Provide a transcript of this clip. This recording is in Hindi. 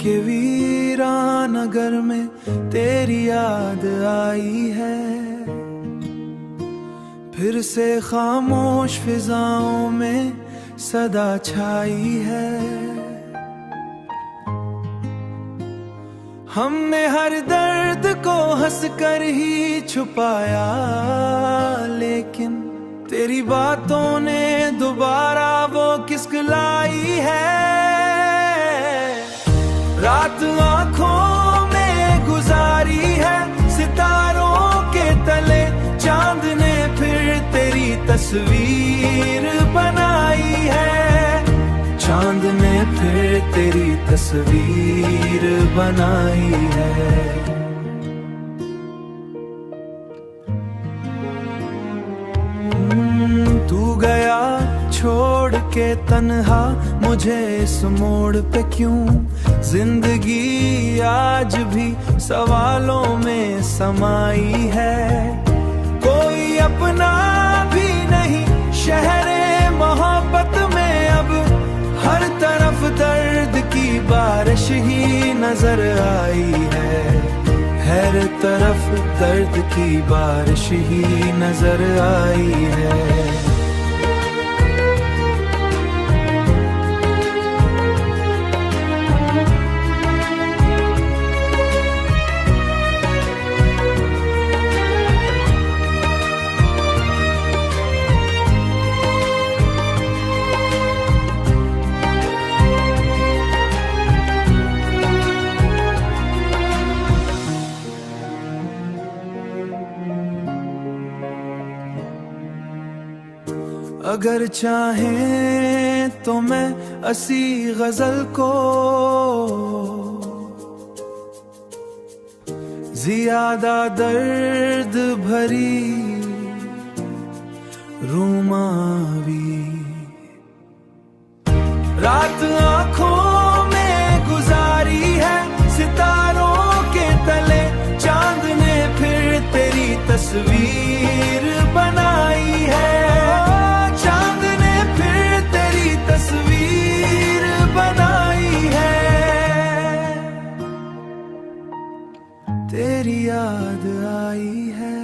के वीरान नगर में तेरी याद आई है। फिर से खामोश फिजाओं में सदा छाई है। हमने हर दर्द को हंसकर ही छुपाया, लेकिन तेरी बातों ने दोबारा वो किस्क लाई है। रात आंखों में गुजारी है, सितारों के तले चांद ने फिर तेरी तस्वीर बनाई है। चांद ने फिर तेरी तस्वीर बनाई है। तू गया छोड़ के तन्हा मुझे इस मोड़ पे क्यों? जिंदगी आज भी सवालों में समाई है। कोई अपना भी नहीं शहरे मोहब्बत में, अब हर तरफ दर्द की बारिश ही नजर आई है। हर तरफ दर्द की बारिश ही नजर आई है। अगर चाहें तो मैं असी गजल को ज्यादा दर्द भरी रूमावी। रात आंखों में गुजारी है, सितारों के तले चांद ने फिर तेरी तस्वीर बनाई है। तस्वीर बनाई है, तेरी याद आई है।